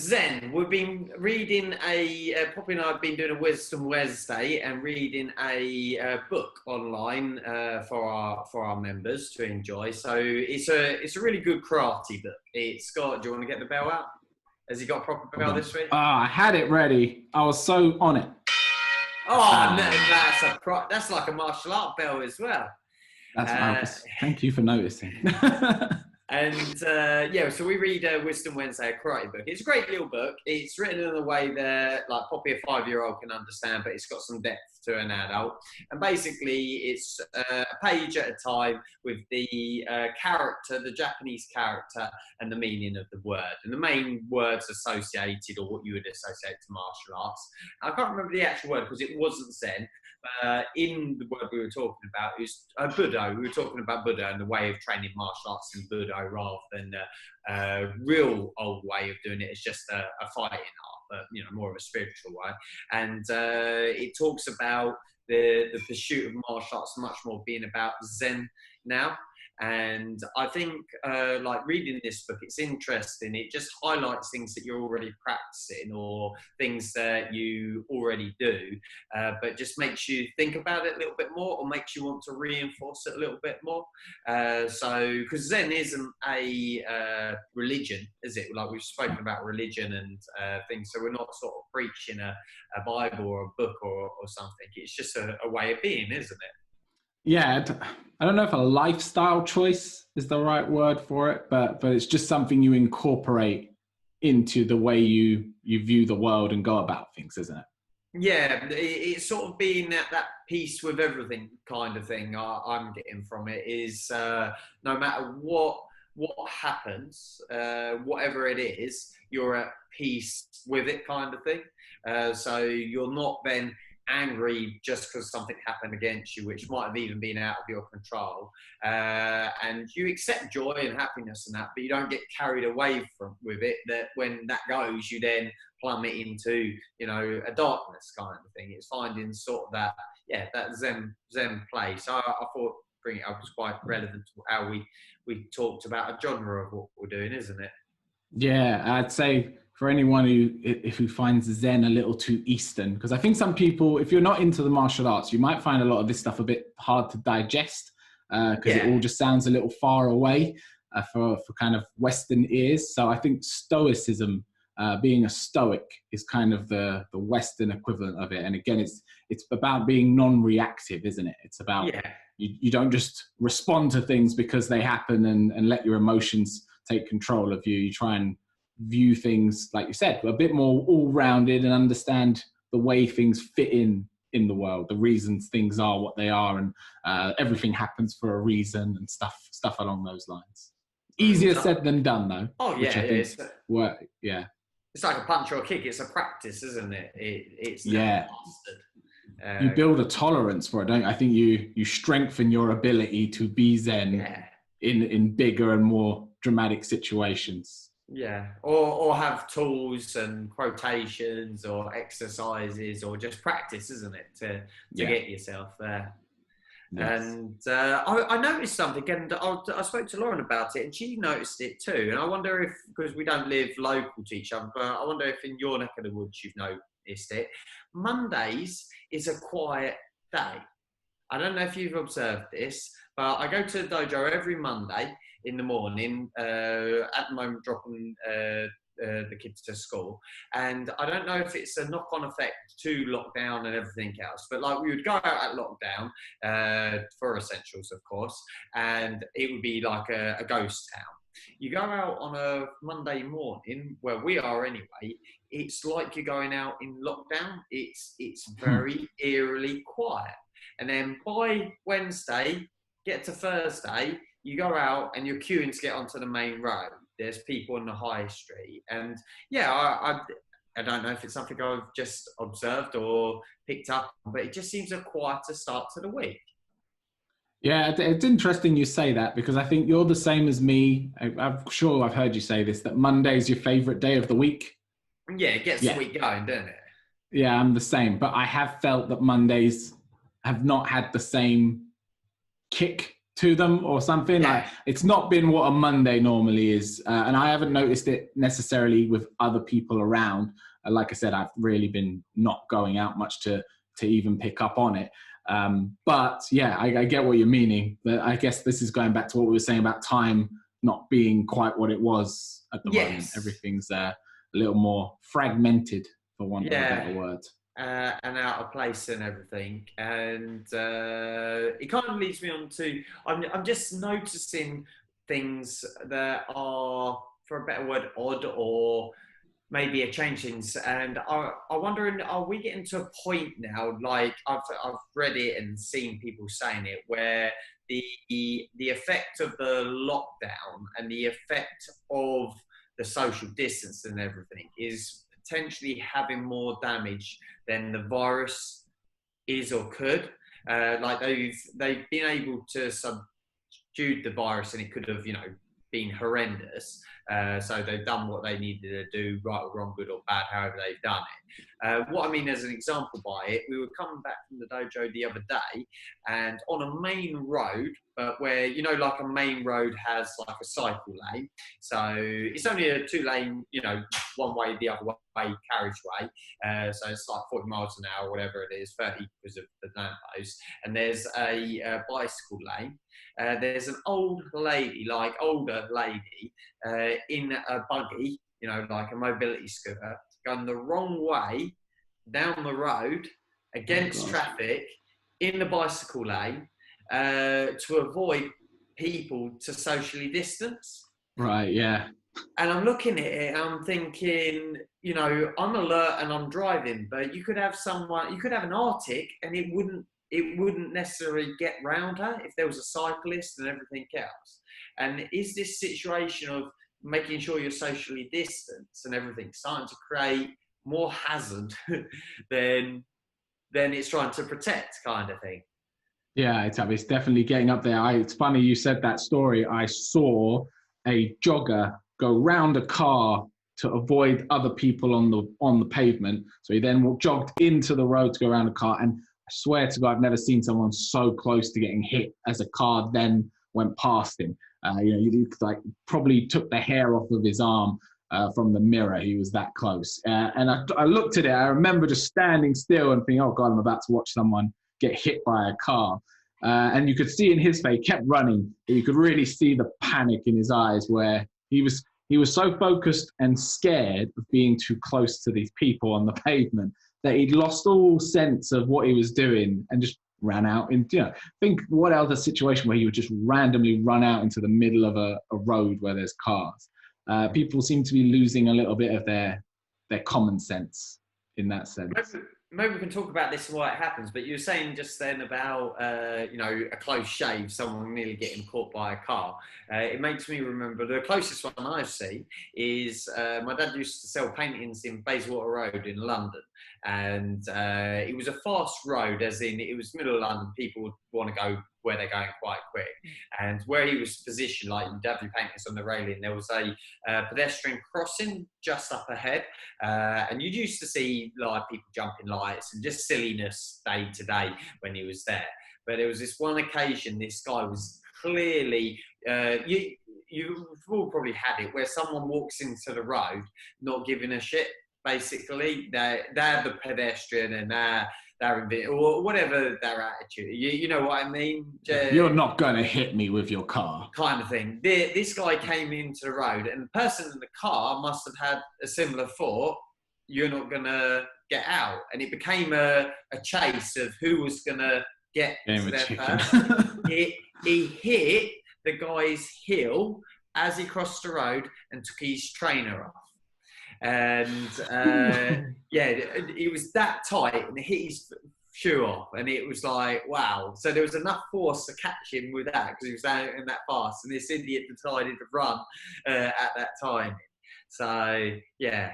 Zen. We've been reading Poppy and I have been doing a Wisdom Wednesday and reading a book online for our members to enjoy. So it's a really good karate book. It's got. Do you want to get the bell out? Has he got a proper bell this week? I had it ready. I was so on it. Oh, no, that's like a martial art bell as well. Thank you for noticing. And so we read Wisdom Wednesday, a karate book. It's a great little book. It's written in a way that, like, probably a 5-year-old can understand, but it's got some depth to an adult. And basically, it's a page at a time with the character, the Japanese character, and the meaning of the word. And the main words associated, or what you would associate to martial arts. I can't remember the actual word because it wasn't Zen. In the word we were talking about is Budo. We were talking about Budo and the way of training martial arts in Budo rather than a real old way of doing it. It's just a fighting art, but more of a spiritual way. And it talks about the pursuit of martial arts much more being about Zen now. And I think, like reading this book, it's interesting. It just highlights things that you're already practicing or things that you already do, but just makes you think about it a little bit more or makes you want to reinforce it a little bit more. Because Zen isn't a religion, is it? Like we've spoken about religion and things, so we're not sort of preaching a Bible or a book or something. It's just a way of being, isn't it? Yeah, I don't know if a lifestyle choice is the right word for it, but it's just something you incorporate into the way you view the world and go about things, isn't it? Yeah, it's sort of being that peace with everything kind of thing I'm getting from it is no matter what happens, whatever it is, you're at peace with it kind of thing. So you're not then angry just because something happened against you, which might have even been out of your control, and you accept joy and happiness and that, but you don't get carried away with it, that when that goes you then plummet into a darkness kind of thing. It's finding sort of that Zen play. So I thought bringing it up was quite relevant to how we talked about a genre of what we're doing, isn't it? Yeah, I'd say for anyone who finds Zen a little too Eastern, because I think some people, if you're not into the martial arts, you might find a lot of this stuff a bit hard to digest because it all just sounds a little far away for kind of Western ears. So I think Stoicism, being a Stoic, is kind of the Western equivalent of it. And again, it's about being non-reactive, isn't it? It's about you don't just respond to things because they happen and let your emotions take control of you. You try and view things, like you said, a bit more all-rounded and understand the way things fit in the world, the reasons things are what they are, and everything happens for a reason and stuff along those lines. Easier said than done, though. Oh yeah, it's like a punch or a kick. It's a practice, isn't it? It's mastered. You build a tolerance for it, don't you? I think you strengthen your ability to be Zen in bigger and more dramatic situations. Yeah, or have tools and quotations or exercises or just practice, isn't it, to get yourself there. Yes. And I noticed something, and I spoke to Lauren about it, and she noticed it too. And I wonder if, because we don't live local to each other, but I wonder if in your neck of the woods you've noticed it. Mondays is a quiet day. I don't know if you've observed this, but I go to the dojo every Monday in the morning, at the moment dropping the kids to school, and I don't know if it's a knock-on effect to lockdown and everything else, but like we would go out at lockdown for essentials, of course, and it would be like a ghost town. You go out on a Monday morning, where we are anyway, it's like you're going out in lockdown. It's very eerily quiet, and then by Wednesday, get to Thursday, you go out and you're queuing to get onto the main road. There's people on the high street. And I don't know if it's something I've just observed or picked up, but it just seems a quieter start to the week. Yeah, it's interesting you say that, because I think you're the same as me. I'm sure I've heard you say this, that Monday's your favourite day of the week. Yeah, it gets the week going, doesn't it? Yeah, I'm the same. But I have felt that Mondays have not had the same kick to them or something. Yeah. Like, it's not been what a Monday normally is. And I haven't noticed it necessarily with other people around. Like I said, I've really been not going out much to even pick up on it. But yeah, I get what you're meaning. But I guess this is going back to what we were saying about time not being quite what it was at the moment. Yes. Everything's a little more fragmented, for want of a better word. And out of place and everything, and it kind of leads me on to I'm just noticing things that are, for a better word, odd, or maybe a change things, and I wonder, are we getting to a point now, like I've read it and seen people saying it, where the effect of the lockdown and the effect of the social distance and everything is potentially having more damage than the virus is or could. Like they've been able to subdue the virus, and it could have, been horrendous. So they've done what they needed to do, right or wrong, good or bad, however they've done it. What I mean as an example by it, we were coming back from the dojo the other day, and on a main road, where, like a main road has like a cycle lane. So it's only a 2-lane, one way, the other way carriageway. So it's like 40 miles an hour, whatever it is, 30 because of the lamppost. And there's a bicycle lane. There's an older lady in a buggy, like a mobility scooter, going the wrong way down the road against traffic in the bicycle lane to avoid people to socially distance. Right, yeah. And I'm looking at it and I'm thinking, I'm alert and I'm driving, but you could have an Arctic and it wouldn't necessarily get round her if there was a cyclist and everything else. And is this situation of making sure you're socially distanced and everything starting to create more hazard than it's trying to protect, kind of thing? Yeah, it's definitely getting up there. It's funny you said that story. I saw a jogger go round a car to avoid other people on the pavement. So he then jogged into the road to go around a car, and I swear to God, I've never seen someone so close to getting hit as a car then went past him. You probably took the hair off of his arm from the mirror. He was that close. And I looked at it. I remember just standing still and thinking, oh God, I'm about to watch someone get hit by a car. And you could see in his face, he kept running. You could really see the panic in his eyes, where he was so focused and scared of being too close to these people on the pavement that he'd lost all sense of what he was doing and just ran out. Think what other situation where you would just randomly run out into the middle of a road where there's cars. People seem to be losing a little bit of their common sense in that sense. Maybe we can talk about this and why it happens, but you were saying just then about, a close shave, someone nearly getting caught by a car. It makes me remember the closest one I've seen is my dad used to sell paintings in Bayswater Road in London. And it was a fast road, as in it was middle of London. People would want to go where they're going quite quick. And where he was positioned, like you'd have your paintings on the railing, there was a pedestrian crossing just up ahead. And you used to see like people jumping lights and just silliness day to day when he was there. But there was this one occasion, this guy was clearly, you've all probably had it, where someone walks into the road not giving a shit. Basically, they're the pedestrian and they're or whatever their attitude. You know what I mean? You're not going to hit me with your car. Kind of thing. This guy came into the road, and the person in the car must have had a similar thought. You're not going to get out. And it became a chase of who was going to get to their person. He hit the guy's heel as he crossed the road and took his trainer off. And it was that tight, and it hit his shoe off, and it was like, wow. So there was enough force to catch him with that, because he was out in that fast, and this idiot decided to run at that time. So yeah,